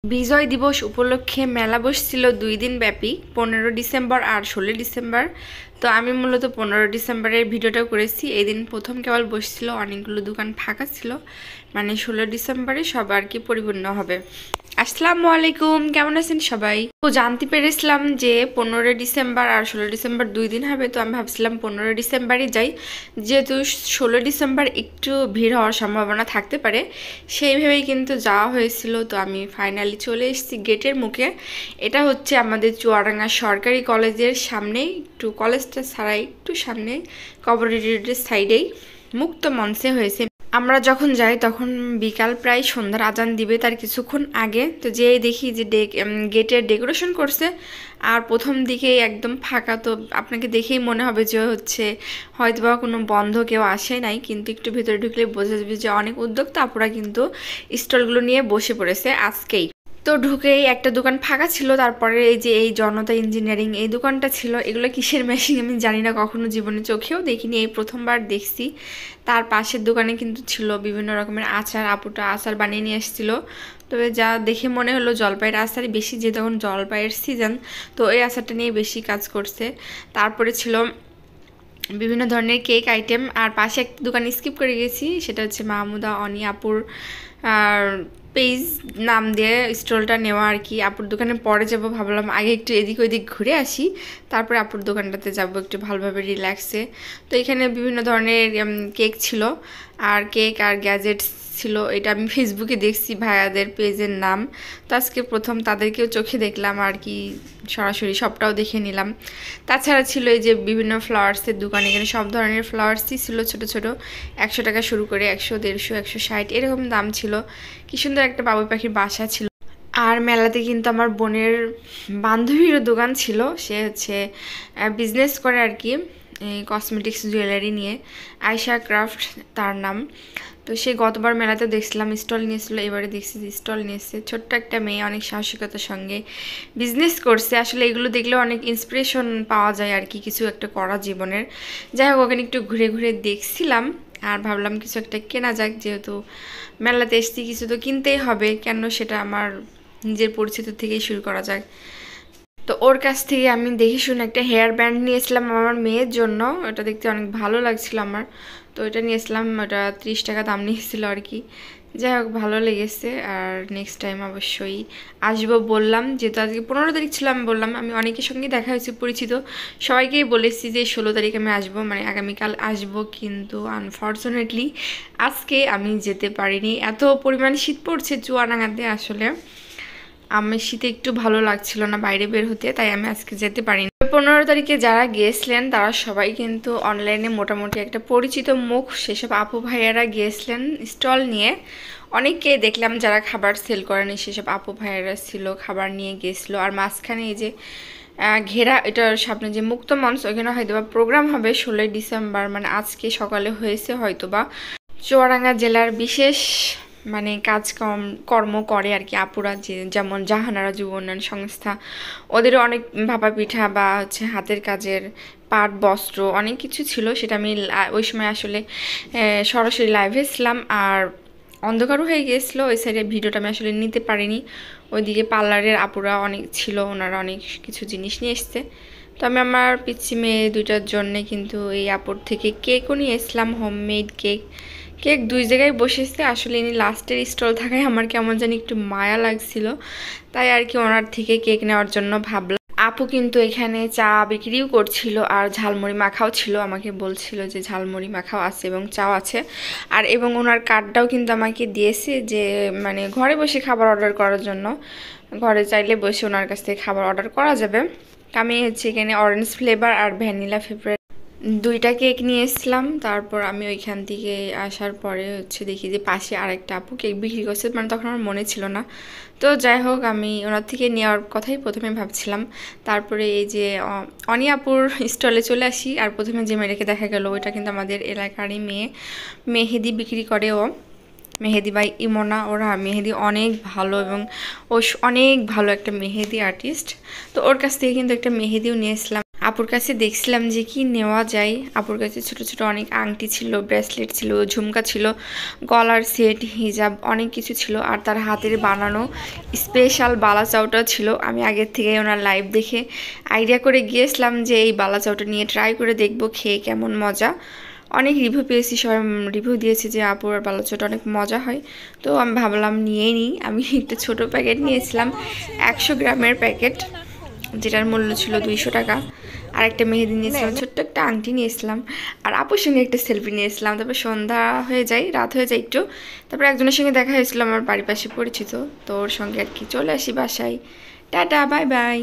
বিজয় দিবস উপলক্ষে মেলা বসছিল 2 দিন ব্যাপী, 15 ডিসেম্বর আর 16 ডিসেম্বর। তো আমি মূলত 15 ডিসেম্বরের ভিডিওটা করেছি। এই দিন প্রথম কেবল বসছিল, অনেকগুলো দোকান ফাঁকা ছিল, মানে 16 ডিসেম্বরে সব আর কি পরিপূর্ণ হবে। আসসালামু আলাইকুম, কেমন আছেন সবাই? তো জানতে পেরেছিলাম যে 15 ডিসেম্বর আর 16 ডিসেম্বর 2 দিন হবে, তো আমি ভাবছিলাম 15 ডিসেম্বরই যাই, যেহেতু 16 ডিসেম্বর একটু ভিড় হওয়ার সম্ভাবনা থাকতে পারে, সেই ভেবেই কিন্তু যাওয়া হয়েছিল। তো আমি ফাইনালি চলে এসেছি গেটের মুখে। এটা হচ্ছে আমাদের চুয়াডাঙ্গা সরকারি কলেজের সামনেই, একটু কলেজটা ছাড়াই একটু সামনে কবরেটির সাইডেই মুক্ত মঞ্চে হয়েছে। আমরা যখন যাই তখন বিকাল প্রায় সন্ধ্যার আজান দিবে তার কিছুক্ষণ আগে। তো যেই দেখি যে গেটের ডেকোরেশন করছে, আর প্রথম দিকে একদম ফাঁকা। তো আপনাকে দেখেই মনে হবে যে হচ্ছে হয়তোবা কোনো বন্ধ কেউ আসে নাই, কিন্তু একটু ভিতরে ঢুকলে বোঝা যাবে যে অনেক উদ্যোক্তা আপুরা কিন্তু স্টলগুলো নিয়ে বসে পড়েছে আজকেই। তো ঢুকেই একটা দোকান ফাঁকা ছিল, তারপরে এই যে এই জনতা ইঞ্জিনিয়ারিং এই দোকানটা ছিল। এগুলো কিসের মেশিন আমি জানি না, কখনো জীবনে চোখেও দেখিনি, এই প্রথমবার দেখছি। তার পাশের দোকানে কিন্তু ছিল বিভিন্ন রকমের আচার, আপুটা আচার বানিয়ে নিয়ে এসেছিল। তবে যা দেখে মনে হলো জলপাইয়ের আচারই বেশি, যে তখন জলপাইয়ের সিজন, তো এই আচারটা নিয়ে বেশি কাজ করছে। তারপরে ছিল বিভিন্ন ধরনের কেক আইটেম। আর পাশে একটা দোকান স্কিপ করে গেছি, সেটা হচ্ছে মাহমুদা অনি আপুর আর পেজ নাম দিয়ে স্টলটা নেওয়া আর কি। আপুর দোকানে পরে যাব, ভাবলাম আগে একটু এদিক ওইদিক ঘুরে আসি, তারপরে আপুর দোকানটাতে যাব একটু ভালোভাবে রিল্যাক্সে। তো এখানে বিভিন্ন ধরনের কেক ছিল, আর কেক আর গ্যাজেটস ছিল। এটা আমি ফেসবুকে দেখছি ভাইয়াদের পেজের নাম, তো আজকে প্রথম তাদেরকেও চোখে দেখলাম আর কি, সরাসরি সবটাও দেখে নিলাম। তাছাড়া ছিল এই যে বিভিন্ন ফ্লাওয়ার্সের দোকান, এখানে সব ধরনের ফ্লাওয়ার্সই ছিল, ছোট ছোট 100 টাকা শুরু করে 100, 150, 160 এরকম দাম ছিল। কি সুন্দর একটা বাবুই পাখির বাসা ছিল। আর মেলাতে কিন্তু আমার বোনের বান্ধবীরও দোকান ছিল, সে হচ্ছে বিজনেস করে আর কি, কসমেটিক্স জুয়েলারি নিয়ে, আয়শা ক্রাফট তার নাম। তো সে গতবার মেলাতে দেখছিলাম স্টল নিয়েছিল, এবারে দেখছি স্টল নিয়েছে। ছোট্ট একটা মেয়ে অনেক সাহসিকতার সঙ্গে বিজনেস করছে। আসলে এগুলো দেখলে অনেক ইন্সপিরেশন পাওয়া যায় আর কি, কিছু একটা করা জীবনের। যাই হোক, ওখানে একটু ঘুরে ঘুরে দেখছিলাম আর ভাবলাম কিছু একটা কেনা যাক, যেহেতু মেলাতে এসেছি কিছু তো কিনতেই হবে, কেন সেটা আমার নিজের পরিচিত থেকেই শুরু করা যাক। তো ওর কাছ থেকে আমি দেখে শুনে একটা হেয়ার ব্যান্ড নিয়েছিলাম আমার মেয়ের জন্য, ওটা দেখতে অনেক ভালো লাগছিল আমার, তো এটা নিয়েছিলাম। ওটা 30 টাকা দাম নিয়েছিল আর কি। যাই হোক, ভালো লেগেছে। আর নেক্সট টাইম অবশ্যই আসবো বললাম, যেহেতু আজকে 15 তারিখ ছিল, আমি বললাম আমি অনেকের সঙ্গে দেখা হয়েছে পরিচিত, সবাইকেই বলেছি যে 16 তারিখ আমি আসবো, মানে আগামীকাল আসবো, কিন্তু আনফর্চুনেটলি আজকে আমি যেতে পারিনি। এত পরিমাণ শীত পড়ছে চুয়াডাঙ্গাতে, আসলে আমি শীতে একটু ভালো লাগছিল না বাইরে বের হতে, তাই আমি আজকে যেতে পারিনি। 15 তারিখে যারা গিয়েছিলেন তারা সবাই কিন্তু অনলাইনে মোটামুটি একটা পরিচিত মুখ, সেসব আপু ভাইয়ারা গিয়েছিলেন স্টল নিয়ে। অনেককে দেখলাম যারা খাবার সেল করেনি, সেসব আপু ভাইয়ারা ছিল, খাবার নিয়ে গিয়েছিল। আর মাঝখানে এই যে ঘেরা, এটার সামনে যে মুক্ত মঞ্চ, ওইখানে হয়তোবা প্রোগ্রাম হবে 16 ডিসেম্বর, মানে আজকে সকালে হয়েছে হয়তোবা। চুয়াডাঙ্গা জেলার বিশেষ মানে কর্ম করে আর কি আপুরা, যে যেমন জাহানারা যুব উন্নয়ন সংস্থা, ওদেরও অনেক ভাপা পিঠা বা হচ্ছে হাতের কাজের পাট বস্ত্র অনেক কিছু ছিল। সেটা আমি ওই সময় আসলে সরাসরি লাইভে ছিলাম, আর অন্ধকারও হয়ে গিয়েছিল ওই সাইডে, ভিডিওটা আমি আসলে নিতে পারিনি। ওইদিকে পার্লারের আপুরা অনেক ছিল, ওনারা অনেক কিছু জিনিস নিয়ে এসছে। তো আমি আমার পিচ্ছি মেয়ে দুইটার জন্যে কিন্তু এই আপুর থেকে কেকও নিয়ে এসলাম, হোমমেড কেক। কেক 2 জায়গায় বসেছে, আসলে ইনি লাস্টের স্টল থাকায় আমার কেমন জানি একটু মায়া লাগছিল, তাই আর কি ওনার থেকে কেক নেওয়ার জন্য ভাবলাম। আপু কিন্তু এখানে চা বিক্রিও করছিল, আর ঝালমুড়ি মাখাও ছিল, আমাকে বলছিল যে ঝালমুড়ি মাখাও আছে এবং চাও আছে। আর এবং ওনার কার্ডটাও কিন্তু আমাকে দিয়েছে, যে মানে ঘরে বসে খাবার অর্ডার করার জন্য, ঘরে চাইলে বসে ওনার কাছ থেকে খাবার অর্ডার করা যাবে। আমি হচ্ছে এখানে অরেঞ্জ ফ্লেভার আর ভ্যানিলা ফ্লেভার 2টা কেক নিয়ে এসেছিলাম। তারপর আমি ওইখান থেকে আসার পরে হচ্ছে দেখি যে পাশে আরেকটা আপু কেক বিক্রি করছে, মানে তখন আমার মনে ছিল না। তো যাই হোক, আমি ওনার থেকে নেওয়ার কথাই প্রথমে ভাবছিলাম। তারপরে এই যে অনি আপুর স্টলে চলে আসি, আর প্রথমে যে মেয়েটাকে দেখা গেল ওইটা কিন্তু আমাদের এলাকারই মেয়ে, মেহেদি বিক্রি করে ও, মেহেদি বাই ইমোনা। ওরা মেহেদি অনেক ভালো, এবং ও অনেক ভালো একটা মেহেদি আর্টিস্ট। তো ওর কাছ থেকে কিন্তু একটা মেহেদিও নিয়ে এসলাম। আপুর কাছে দেখছিলাম যে কি নেওয়া যায়। আপুর কাছে ছোট ছোট অনেক আংটি ছিল, ব্রেসলেট ছিল, ঝুমকা ছিল, গলার সেট, হিজাব, অনেক কিছু ছিল। আর তার হাতের বানানো স্পেশাল বালা চাউটা ছিল। আমি আগের থেকে ওনার লাইভ দেখে আইডিয়া করে গিয়েছিলাম যে এই বালা চাউটা নিয়ে ট্রাই করে দেখবো খেয়ে কেমন মজা। অনেক রিভিউ পেয়েছি, সবাই রিভিউ দিয়েছে যে আপুর বালা চাউটা অনেক মজা হয়। তো আমি ভাবলাম নিয়েই নিই। আমি একটা ছোটো প্যাকেট নিয়েছিলাম, 100 গ্রামের প্যাকেট, যেটার মূল্য ছিল 200 টাকা। আর একটা মেহেদি নিয়েছিলাম, ছোট্ট একটা আংটি নিয়েছিলাম। আর আপুর সঙ্গে একটা সেলফি নিয়েছিলাম। তারপর সন্ধ্যা হয়ে যায়, রাত হয়ে যায় একটু। তারপর একজনের সঙ্গে দেখা হয়েছিল আমার বাড়ির পাশে পরিচিত, তো ওর সঙ্গে আর কি চলে আসি বাসায়। Tata, bye bye.